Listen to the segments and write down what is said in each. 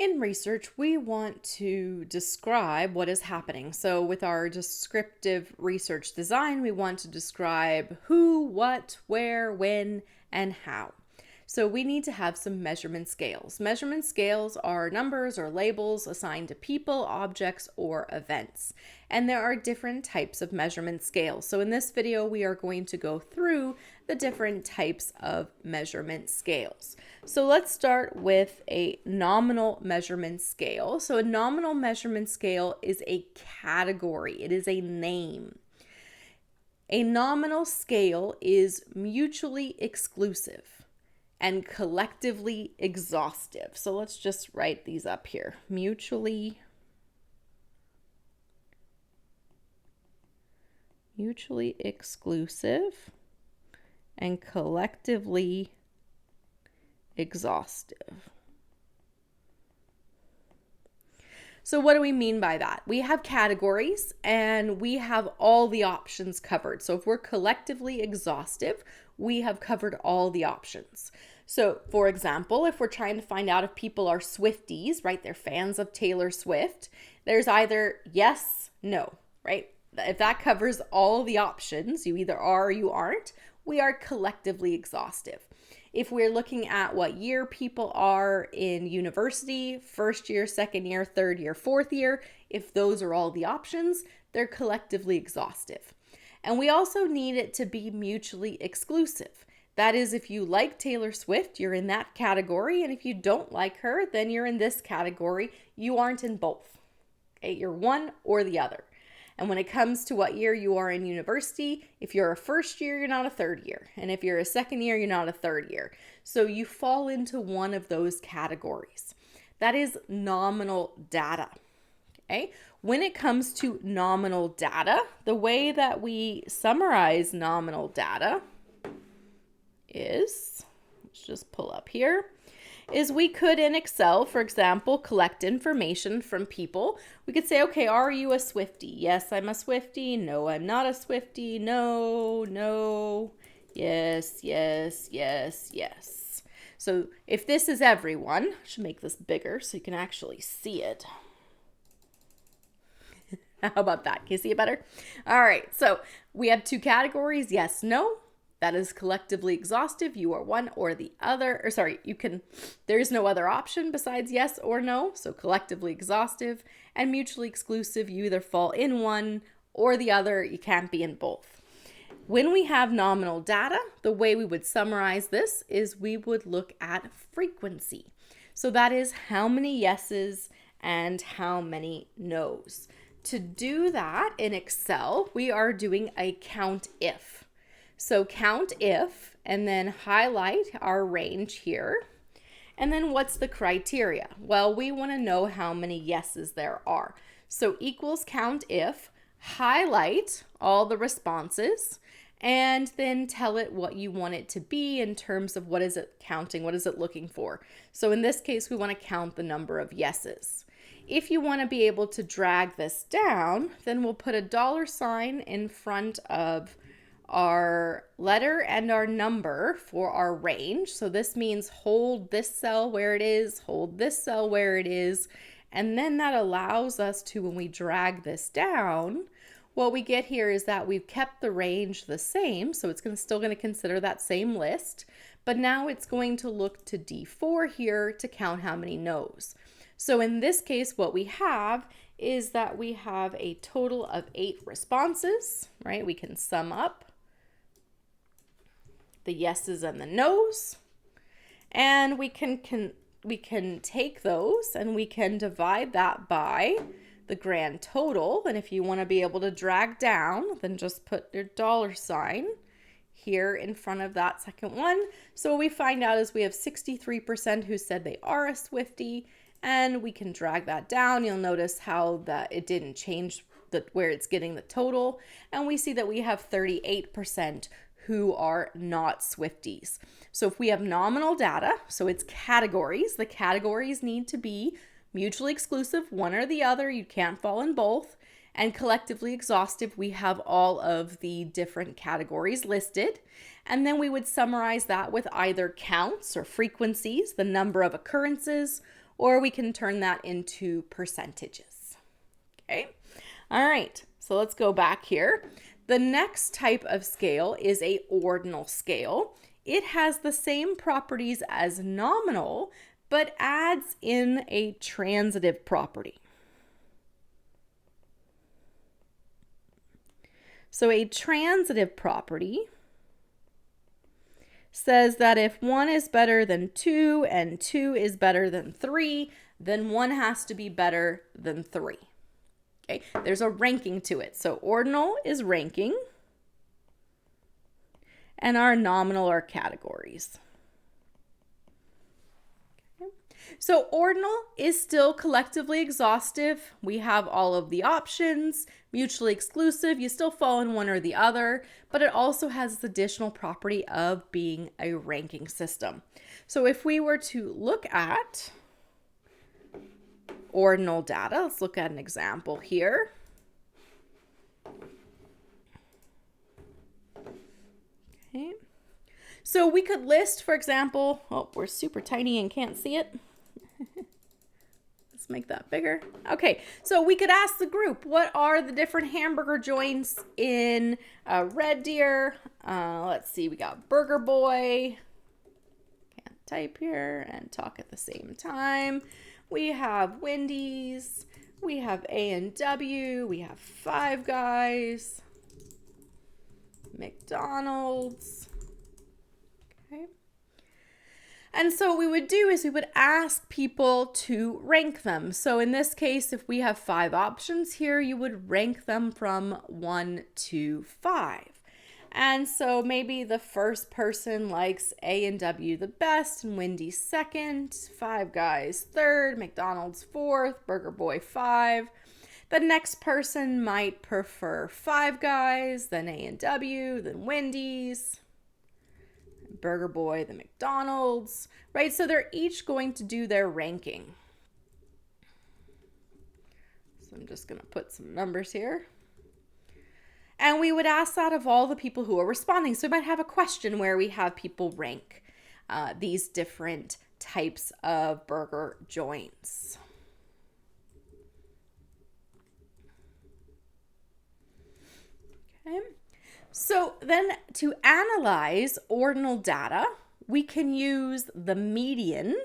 In research, we want to describe what is happening. So with our descriptive research design, we want to describe who, what, where, when, and how. So we need to have some measurement scales. Measurement scales are numbers or labels assigned to people, objects, or events. And there are different types of measurement scales. So in this video, we are going to go through the different types of measurement scales. So let's start with a nominal measurement scale. So a nominal measurement scale is a category. It is a name. A nominal scale is mutually exclusive and collectively exhaustive. So let's just write these up here. Mutually exclusive and collectively exhaustive. So what do we mean by that? We have categories and we have all the options covered. So if we're collectively exhaustive, we have covered all the options. So for example, if we're trying to find out if people are Swifties, right? They're fans of Taylor Swift. There's either yes, no, right? If that covers all the options, you either are or you aren't, we are collectively exhaustive. If we're looking at what year people are in university, first year, second year, third year, fourth year, if those are all the options, they're collectively exhaustive. And we also need it to be mutually exclusive. That is, if you like Taylor Swift, you're in that category. And if you don't like her, then you're in this category. You aren't in both. Okay, you're one or the other. And when it comes to what year you are in university, if you're a first year, you're not a third year. And if you're a second year, you're not a third year. So you fall into one of those categories. That is nominal data. Okay. When it comes to nominal data, the way that we summarize nominal data is, let's just pull up here, is we could in Excel, for example, collect information from people. We could say, okay, are you a Swiftie? Yes, I'm a Swiftie. No, I'm not a Swiftie. No, yes, yes, yes, yes. So if this is everyone, I should make this bigger so you can actually see it. How about that? Can you see it better? All right, so we have two categories, yes, no. That is collectively exhaustive. You are one or the other, or sorry, there's no other option besides yes or no. So collectively exhaustive and mutually exclusive. You either fall in one or the other. You can't be in both. When we have nominal data, the way we would summarize this is we would look at frequency. So that is how many yeses and how many nos. To do that in Excel, we are doing a count if. So count if, and then highlight our range here. And then what's the criteria? Well, we want to know how many yeses there are. So equals count if, highlight all the responses, and then tell it what you want it to be in terms of what is it counting, what is it looking for. So in this case, we want to count the number of yeses. If you want to be able to drag this down, then we'll put a $sign in front of our letter and our number for our range. So this means hold this cell where it is, hold this cell where it is, and then that allows us to, when we drag this down, what we get here is that we've kept the range the same, so it's still going to consider that same list, but now it's going to look to D4 here to count how many no's. So in this case, what we have is that we have a total of 8 responses, right? We can sum up the yeses and the nos, and we can take those and we can divide that by the grand total. And if you want to be able to drag down, then just put your $sign here in front of that second one. So what we find out is we have 63% who said they are a Swiftie, and we can drag that down. You'll notice how that it didn't change where it's getting the total, and we see that we have 38% who are not Swifties. So if we have nominal data, so it's categories, the categories need to be mutually exclusive, one or the other, you can't fall in both, and collectively exhaustive, we have all of the different categories listed. And then we would summarize that with either counts or frequencies, the number of occurrences, or we can turn that into percentages. Okay. All right. So let's go back here. The next type of scale is a ordinal scale. It has the same properties as nominal, but adds in a transitive property. So a transitive property says that if 1 is better than 2 and 2 is better than 3, then 1 has to be better than 3. Okay, there's a ranking to it. So ordinal is ranking, and our nominal are categories. Okay. So ordinal is still collectively exhaustive. We have all of the options, mutually exclusive. You still fall in one or the other, but it also has this additional property of being a ranking system. So if we were to look at ordinal data, let's look at an example here. Okay. So we could list, for example, oh, we're super tiny and can't see it. Let's make that bigger. Okay, so we could ask the group, what are the different hamburger joints in Red Deer? Let's see, we got Burger Boy. Can't type here and talk at the same time. We have Wendy's. We have A&W. We have Five Guys. McDonald's. Okay. And so what we would do is we would ask people to rank them. So in this case, if we have 5 options here, you would rank them from 1 to 5. And so maybe the first person likes A&W the best and Wendy's second, Five Guys third, McDonald's fourth, Burger Boy 5. The next person might prefer Five Guys, then A&W, then Wendy's, Burger Boy, then McDonald's, right? So they're each going to do their ranking. So I'm just going to put some numbers here. And we would ask that of all the people who are responding. So we might have a question where we have people rank these different types of burger joints. Okay. So then to analyze ordinal data, we can use the median.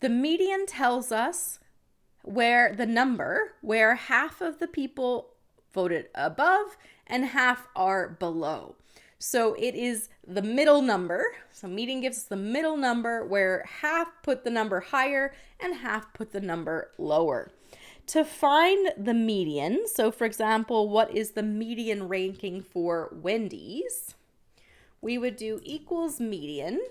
The median tells us where half of the people voted above and half are below. So it is the middle number. So median gives us the middle number where half put the number higher and half put the number lower. To find the median, so for example, what is the median ranking for Wendy's? We would do equals median,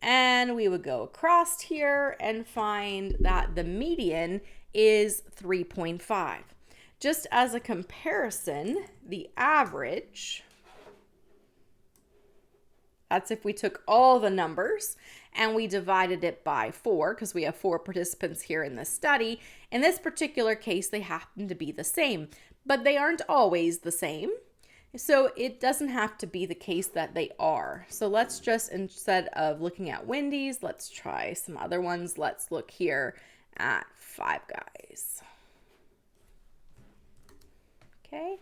and we would go across here and find that the median is 3.5. Just as a comparison, the average, that's if we took all the numbers and we divided it by 4, because we have 4 participants here in this study. In this particular case, they happen to be the same, but they aren't always the same. So it doesn't have to be the case that they are. So let's just, instead of looking at Wendy's, let's try some other ones. Let's look here at Five Guys. Okay,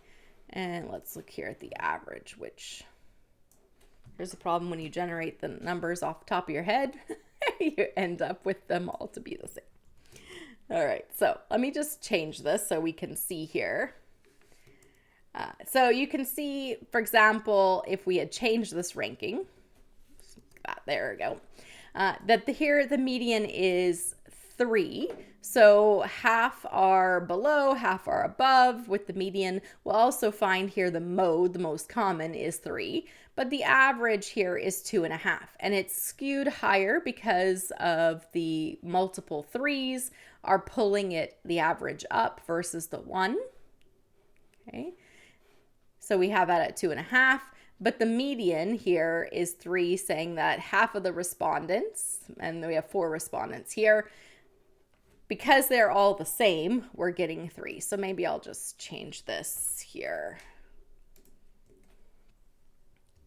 and let's look here at the average, which here's the problem when you generate the numbers off the top of your head, you end up with them all to be the same. All right, so let me just change this so we can see here. So you can see, for example, if we had changed this ranking, there we go, that here the median is 3. So half are below, half are above with the median. We'll also find here the mode, the most common, is 3, but the average here is 2.5, and it's skewed higher because of the multiple 3s are pulling the average up versus the 1. Okay, so we have that at 2.5, but the median here is 3, saying that half of the respondents, and we have 4 respondents here, because they're all the same, we're getting 3. So maybe I'll just change this here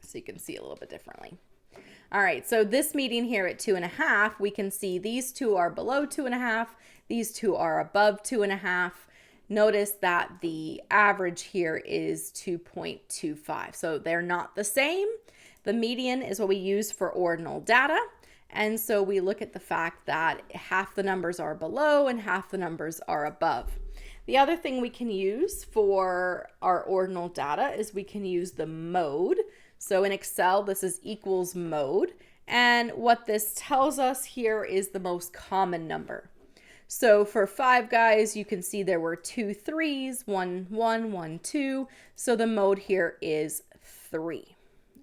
so you can see a little bit differently. All right, so this median here at 2.5, we can see these two are below 2.5. These two are above 2.5. Notice that the average here is 2.25. So they're not the same. The median is what we use for ordinal data. And so we look at the fact that half the numbers are below and half the numbers are above. The other thing we can use for our ordinal data is we can use the mode. So in Excel, this is equals mode. And what this tells us here is the most common number. So for Five Guys, you can see there were 2 3s, 1 1, 1 2. So the mode here is 3.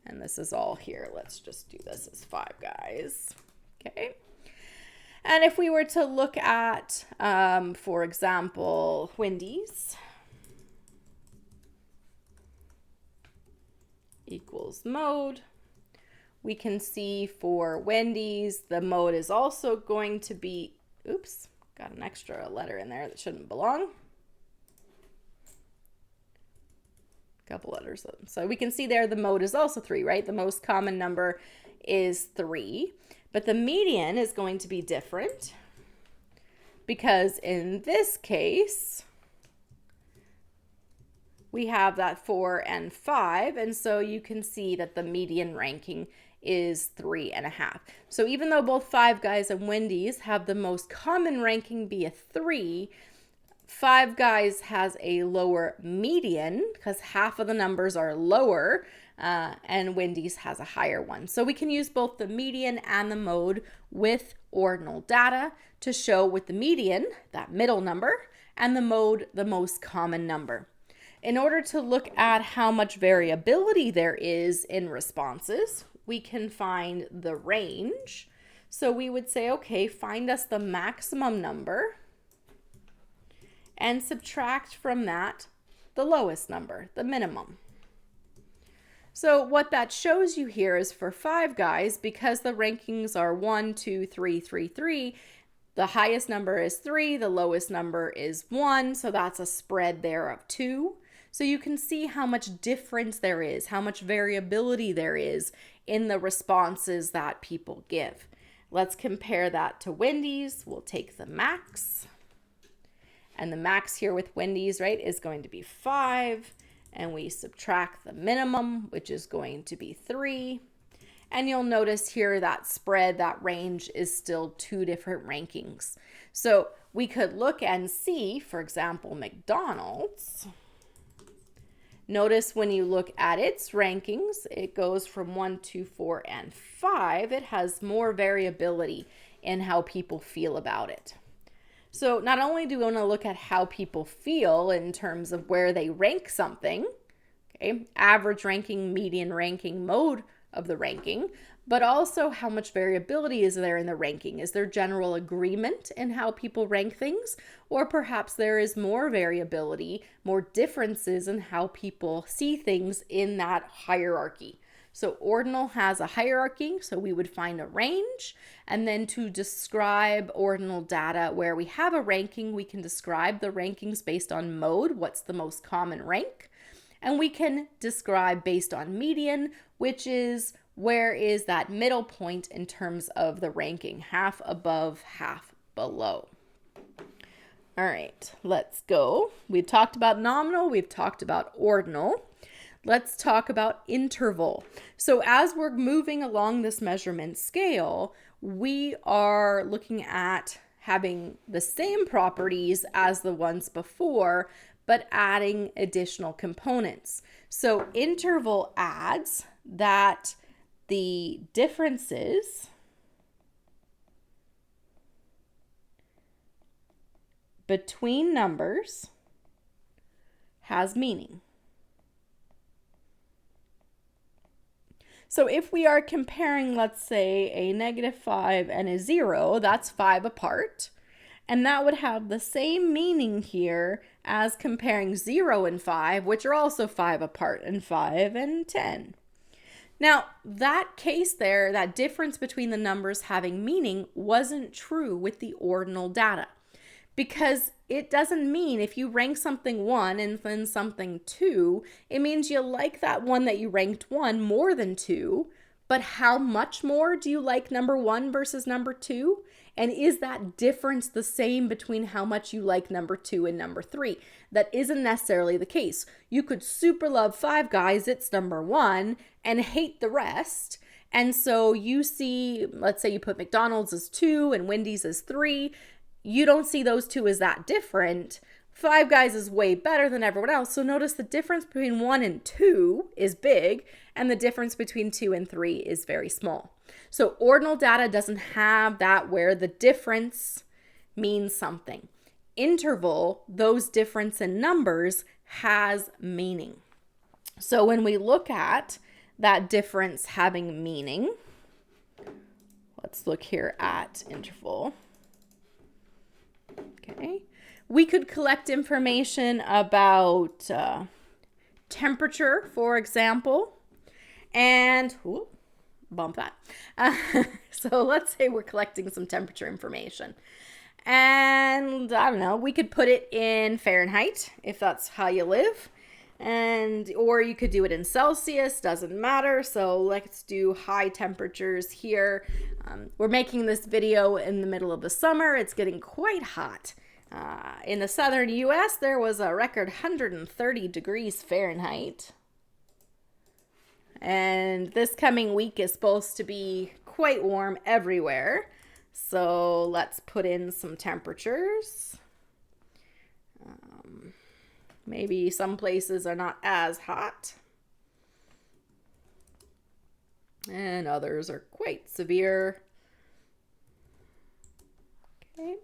And this is all here. Let's just do this as Five Guys. Okay. And if we were to look at, for example, Wendy's equals mode, we can see for Wendy's, the mode is also going to be, oops, got an extra letter in there that shouldn't belong. Couple letters. So we can see there the mode is also 3, right? The most common number is 3. But the median is going to be different because in this case, we have that 4 and 5. And so you can see that the median ranking is 3.5. So even though both Five Guys and Wendy's have the most common ranking be a 3, Five Guys has a lower median because half of the numbers are lower, and Wendy's has a higher one. So we can use both the median and the mode with ordinal data to show with the median, that middle number, and the mode, the most common number. In order to look at how much variability there is in responses, we can find the range. So we would say, okay, find us the maximum number and subtract from that the lowest number, the minimum. So what that shows you here is for Five Guys, because the rankings are 1, 2, 3, 3, 3, the highest number is 3, the lowest number is 1, so that's a spread there of 2. So you can see how much difference there is, how much variability there is in the responses that people give. Let's compare that to Wendy's. We'll take the max. And the max here with Wendy's, right, is going to be 5. And we subtract the minimum, which is going to be 3. And you'll notice here that spread, that range is still 2 different rankings. So we could look and see, for example, McDonald's. Notice when you look at its rankings, it goes from 1, 2, 4, and 5. It has more variability in how people feel about it. So not only do we want to look at how people feel in terms of where they rank something, okay, average ranking, median ranking, mode of the ranking, but also how much variability is there in the ranking. Is there general agreement in how people rank things? Or perhaps there is more variability, more differences in how people see things in that hierarchy. So ordinal has a hierarchy, so we would find a range, and then to describe ordinal data where we have a ranking, we can describe the rankings based on mode, what's the most common rank, and we can describe based on median, which is where is that middle point in terms of the ranking, half above, half below. All right, let's go. We've talked about nominal, we've talked about ordinal. Let's talk about interval. So as we're moving along this measurement scale, we are looking at having the same properties as the ones before, but adding additional components. So interval adds that the differences between numbers has meaning. So if we are comparing, let's say, a -5 and a 0, that's 5 apart. And that would have the same meaning here as comparing 0 and 5, which are also 5 apart, and 5 and 10. Now, that case there, that difference between the numbers having meaning, wasn't true with the ordinal data. Because it doesn't mean if you rank something 1 and then something 2, it means you like that one that you ranked 1 more than 2, But how much more do you like number 1 versus number 2? And is that difference the same between how much you like number 2 and number 3? That isn't necessarily the case. You could super love Five Guys, it's number 1, and hate the rest. And so you see, let's say you put McDonald's as 2 and Wendy's as 3. You don't see those two as that different. Five Guys is way better than everyone else. So notice the difference between 1 and 2 is big, and the difference between 2 and 3 is very small. So ordinal data doesn't have that where the difference means something. Interval, those difference in numbers, has meaning. So when we look at that difference having meaning, let's look here at interval. Okay. We could collect information about temperature, for example, and bump that. So let's say we're collecting some temperature information. And I don't know, we could put it in Fahrenheit if that's how you live. Or you could do it in Celsius, doesn't matter. So let's do high temperatures here. We're making this video in the middle of the summer. It's getting quite hot. In the southern US, there was a record 130 degrees Fahrenheit. And this coming week is supposed to be quite warm everywhere. So let's put in some temperatures. Maybe some places are not as hot. And others are quite severe. Okay.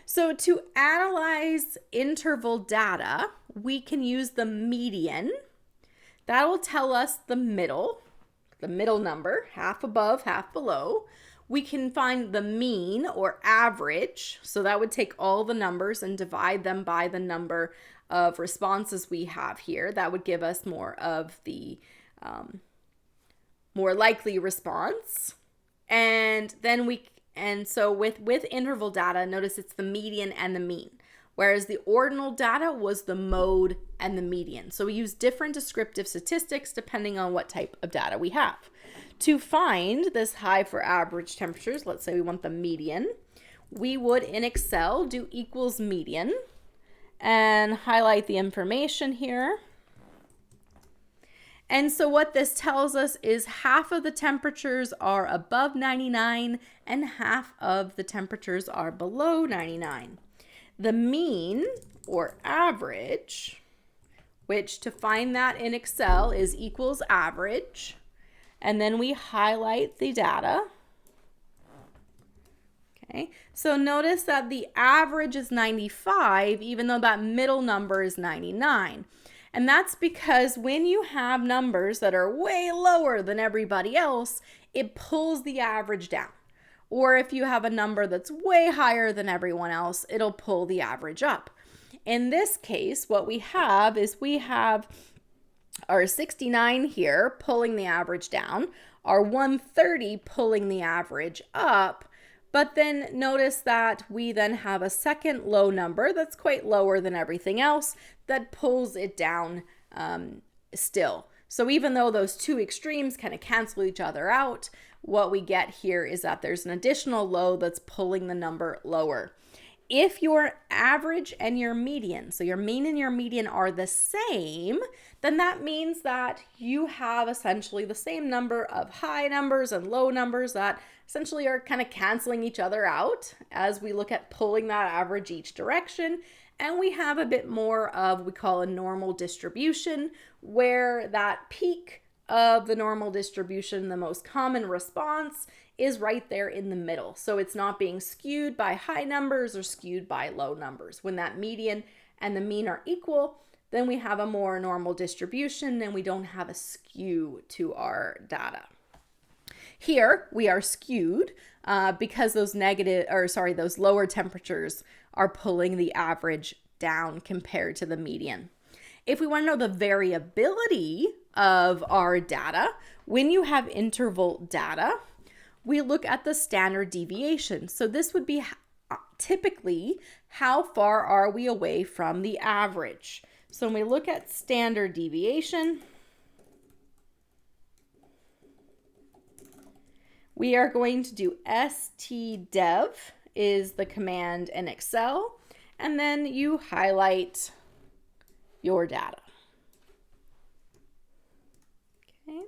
So to analyze interval data, we can use the median. That will tell us the middle number, half above, half below. We can find the mean or average. So that would take all the numbers and divide them by the number of responses we have here. That would give us more of the more likely response. And so with interval data, notice it's the median and the mean, whereas the ordinal data was the mode and the median. So we use different descriptive statistics depending on what type of data we have. To find this high for average temperatures, let's say we want the median, we would in Excel do equals median and highlight the information here. And so what this tells us is half of the temperatures are above 99 and half of the temperatures are below 99. The mean or average, which to find that in Excel is equals average, and then we highlight the data. Okay, so notice that the average is 95, even though that middle number is 99. And that's because when you have numbers that are way lower than everybody else, it pulls the average down. Or if you have a number that's way higher than everyone else, it'll pull the average up. In this case, what we have is we have our 69 here pulling the average down, our 130 pulling the average up. But then notice that we then have a second low number that's quite lower than everything else that pulls it down still. So even though those two extremes kind of cancel each other out, what we get here is that there's an additional low that's pulling the number lower. If your average and your median, so your mean and your median are the same, then that means that you have essentially the same number of high numbers and low numbers that essentially are kind of canceling each other out as we look at pulling that average each direction. And we have a bit more of, we call a normal distribution, where that peak of the normal distribution, the most common response, is right there in the middle. So it's not being skewed by high numbers or skewed by low numbers. When that median and the mean are equal, then we have a more normal distribution and we don't have a skew to our data. Here we are skewed because those lower temperatures are pulling the average down compared to the median. If we want to know the variability of our data, when you have interval data, we look at the standard deviation. So this would be typically how far are we away from the average. So when we look at standard deviation, we are going to do stdev is the command in Excel, and then you highlight your data. Okay.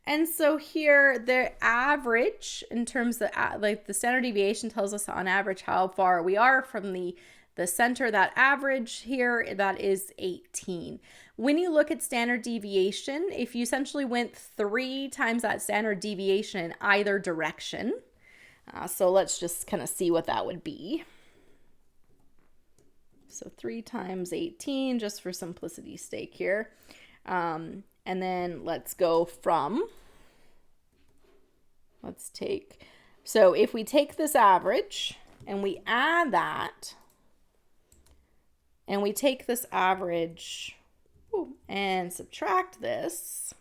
And so here the average in terms of like the standard deviation tells us on average how far we are from the center. That average here, that is 18. When you look at standard deviation, if you essentially went 3 times that standard deviation in either direction, so let's just kind of see what that would be. So 3 times 18, just for simplicity's sake here. And then let's go from, so if we take this average and we add that, and we take this average and subtract this,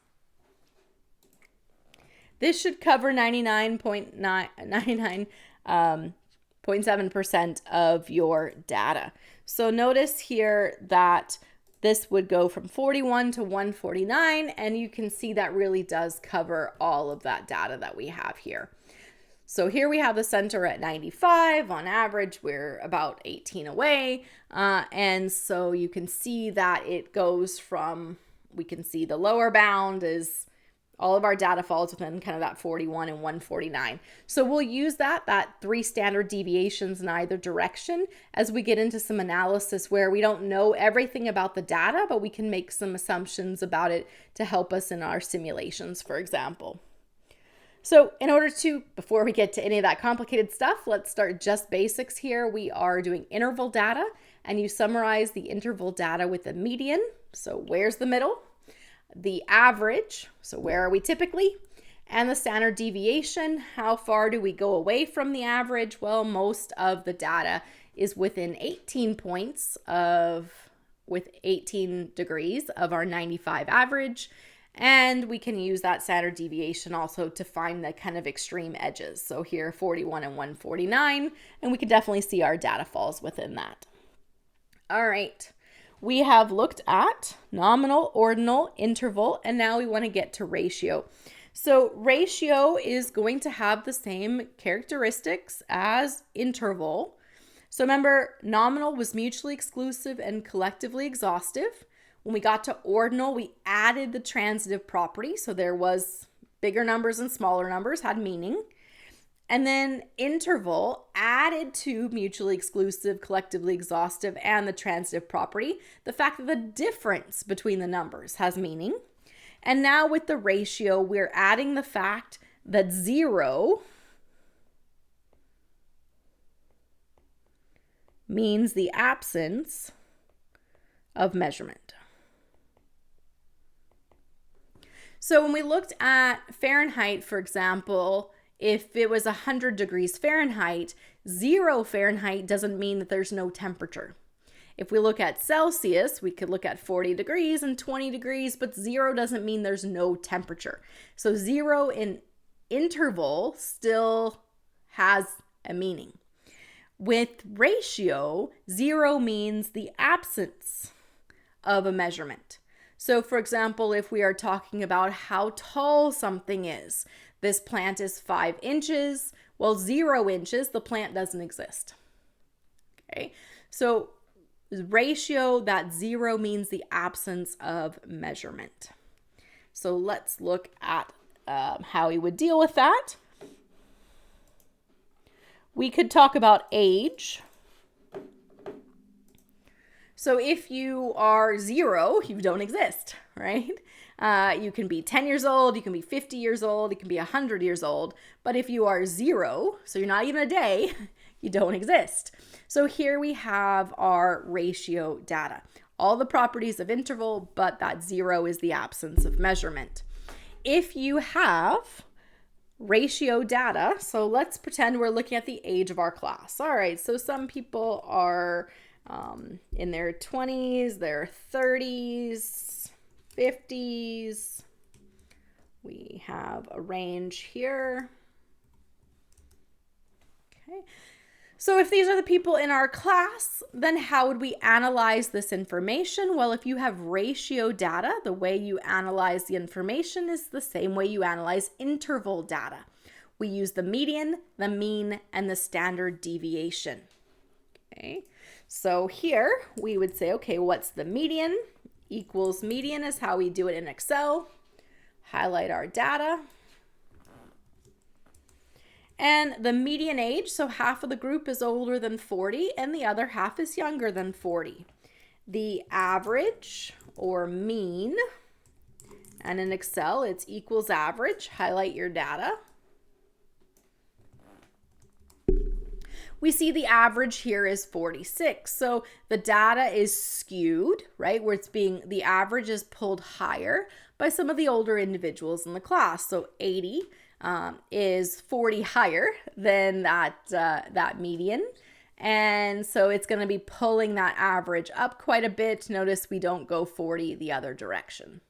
this should cover 99.7% of your data. So notice here that this would go from 41 to 149, and you can see that really does cover all of that data that we have here. So here we have the center at 95. On average, we're about 18 away. And so you can see that it goes from, we can see the lower bound is all of our data falls within kind of that 41 and 149. So we'll use that 3 standard deviations in either direction as we get into some analysis where we don't know everything about the data, but we can make some assumptions about it to help us in our simulations, for example. So in order to, before we get to any of that complicated stuff, let's start just basics here. We are doing interval data, and you summarize the interval data with the median. So where's the middle? The average, so where are we typically? And the standard deviation, how far do we go away from the average? Well, most of the data is within 18 points with 18 degrees of our 95 average. And we can use that standard deviation also to find the kind of extreme edges. So here 41 and 149, and we can definitely see our data falls within that. All right, we have looked at nominal, ordinal, interval, and now we want to get to ratio. So ratio is going to have the same characteristics as interval. So remember, nominal was mutually exclusive and collectively exhaustive. When we got to ordinal, we added the transitive property. So there was bigger numbers and smaller numbers had meaning. And then interval added to mutually exclusive, collectively exhaustive, and the transitive property, the fact that the difference between the numbers has meaning. And now with the ratio, we're adding the fact that 0 means the absence of measurement. So when we looked at Fahrenheit, for example, if it was 100 degrees Fahrenheit, 0 Fahrenheit doesn't mean that there's no temperature. If we look at Celsius, we could look at 40 degrees and 20 degrees, but 0 doesn't mean there's no temperature. So 0 in interval still has a meaning. With ratio, 0 means the absence of a measurement. So for example, if we are talking about how tall something is, this plant is 5 inches. Well, 0 inches, the plant doesn't exist. Okay, so ratio, that 0 means the absence of measurement. So let's look at how we would deal with that. We could talk about age. So if you are 0, you don't exist, right? You can be 10 years old, you can be 50 years old, you can be 100 years old. But if you are 0, so you're not even a day, you don't exist. So here we have our ratio data. All the properties of interval, but that 0 is the absence of measurement. If you have ratio data, so let's pretend we're looking at the age of our class. All right, so some people are in their 20s, their 30s, 50s. We have a range here. Okay. So if these are the people in our class, then how would we analyze this information? Well, if you have ratio data, the way you analyze the information is the same way you analyze interval data. we use the median, the mean, and the standard deviation. Okay, so here we would say, okay, what's the median? Equals median is how we do it in Excel. Highlight our data. And the median age, so half of the group is older than 40 and the other half is younger than 40. The average or mean, and in Excel it's equals average. Highlight your data. We see the average here is 46. So the data is skewed, right? Where the average is pulled higher by some of the older individuals in the class. So 80 is 40 higher than that median. And so it's going to be pulling that average up quite a bit. Notice we don't go 40 the other direction.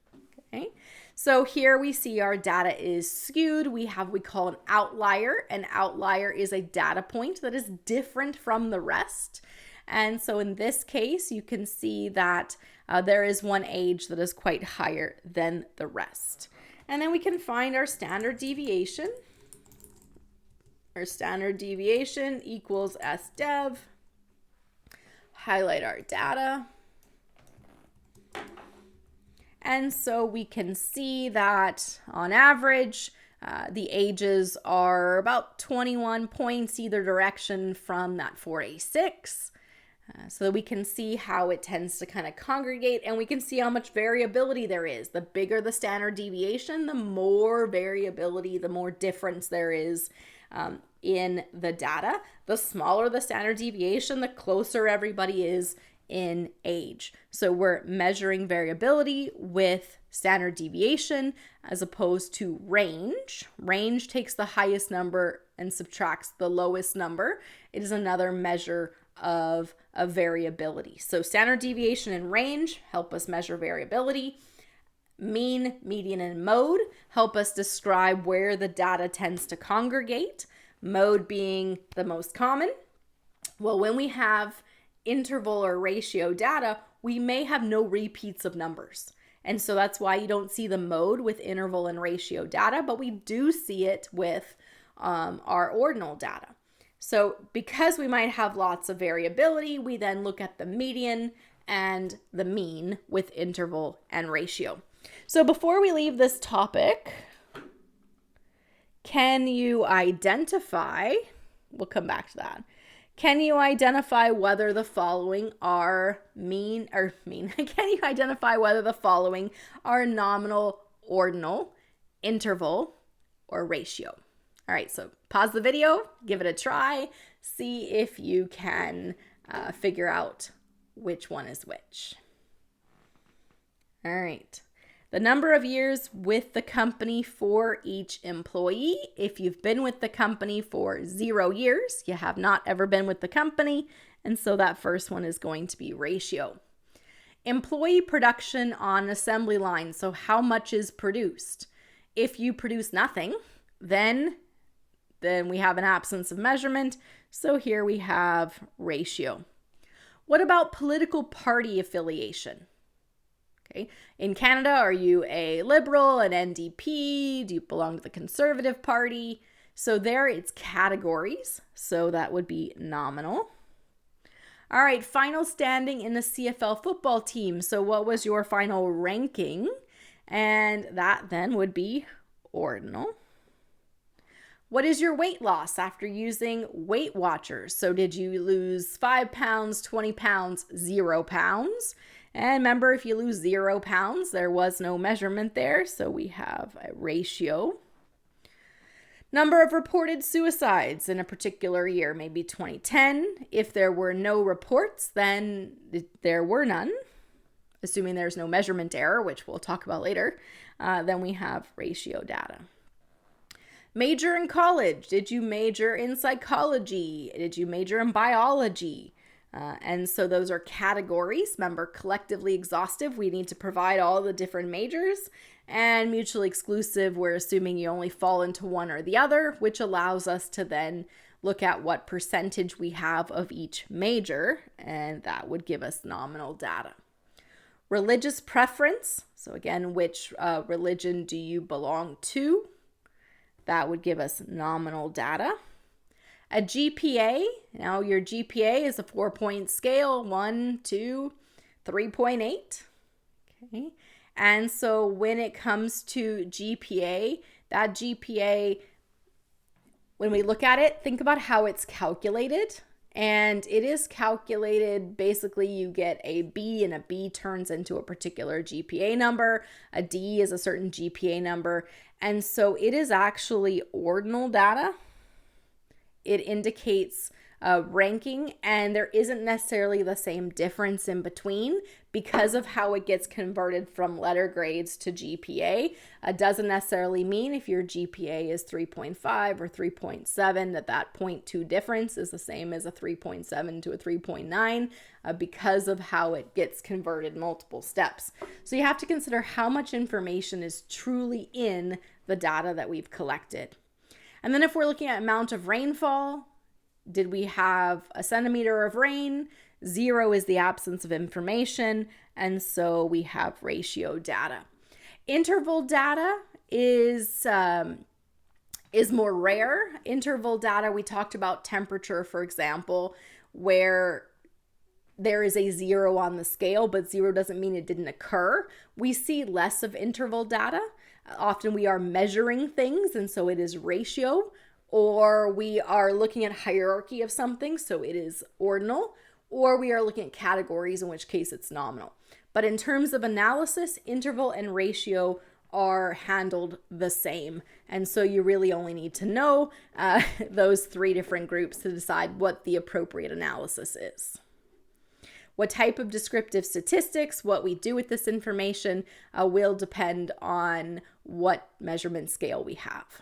Okay. So here we see our data is skewed. We call an outlier. An outlier is a data point that is different from the rest. And so in this case, you can see that there is one age that is quite higher than the rest. And then we can find our standard deviation. Our standard deviation equals SDev. Highlight our data. And so we can see that on average, the ages are about 21 points either direction from that 4A6. So that we can see how it tends to kind of congregate, and we can see how much variability there is. The bigger the standard deviation, the more variability, the more difference there is in the data. The smaller the standard deviation, the closer everybody is in age. So we're measuring variability with standard deviation as opposed to range. Range takes the highest number and subtracts the lowest number. It is another measure of variability. So standard deviation and range help us measure variability. Mean, median, and mode help us describe where the data tends to congregate. Mode being the most common. Well, when we have interval or ratio data, we may have no repeats of numbers. And so that's why you don't see the mode with interval and ratio data, but we do see it with our ordinal data. So because we might have lots of variability, we then look at the median and the mean with interval and ratio. So before we leave this topic, can you identify, we'll come back to that. Can you identify whether the following are can you identify whether the following are nominal, ordinal, interval, or ratio? All right, so pause the video, give it a try, see if you can figure out which one is which. All right. The number of years with the company for each employee. If you've been with the company for 0 years, you have not ever been with the company, and so that first one is going to be ratio. Employee production on assembly line, so how much is produced? If you produce nothing, then we have an absence of measurement, so here we have ratio. What about political party affiliation? Okay. In Canada, are you a Liberal, an NDP? Do you belong to the Conservative Party? So there it's categories. So that would be nominal. All right, final standing in the CFL football team. So what was your final ranking? And that then would be ordinal. What is your weight loss after using Weight Watchers? So did you lose 5 pounds, 20 pounds, 0 pounds? And remember, if you lose 0 pounds, there was no measurement there, so we have a ratio. Number of reported suicides in a particular year, maybe 2010. If there were no reports, then there were none. Assuming there's no measurement error, which we'll talk about later, then we have ratio data. Major in college. Did you major in psychology? Did you major in biology? And so those are categories. Remember, collectively exhaustive, we need to provide all the different majors. And mutually exclusive, we're assuming you only fall into one or the other, which allows us to then look at what percentage we have of each major, and that would give us nominal data. Religious preference. So again, which religion do you belong to? That would give us nominal data. A GPA, now your GPA is a 4-point scale, 1, 2, 3.8. Okay. And so when it comes to GPA, that GPA, when we look at it, think about how it's calculated. And it is calculated, basically you get a B, and a B turns into a particular GPA number. A D is a certain GPA number. And so it is actually ordinal data. It indicates ranking, and there isn't necessarily the same difference in between because of how it gets converted from letter grades to GPA. Doesn't necessarily mean if your GPA is 3.5 or 3.7 that 0.2 difference is the same as a 3.7 to a 3.9 because of how it gets converted multiple steps. So you have to consider how much information is truly in the data that we've collected. And then if we're looking at amount of rainfall, did we have a centimeter of rain? 0 is the absence of information, and so we have ratio data. Interval data is more rare. Interval data, we talked about temperature, for example, where there is a 0 on the scale, but 0 doesn't mean it didn't occur. We see less of interval data. Often we are measuring things, and so it is ratio, or we are looking at hierarchy of something, so it is ordinal, or we are looking at categories, in which case it's nominal. But in terms of analysis, interval and ratio are handled the same. And so you really only need to know those 3 different groups to decide what the appropriate analysis is. What type of descriptive statistics, what we do with this information will depend on what measurement scale we have.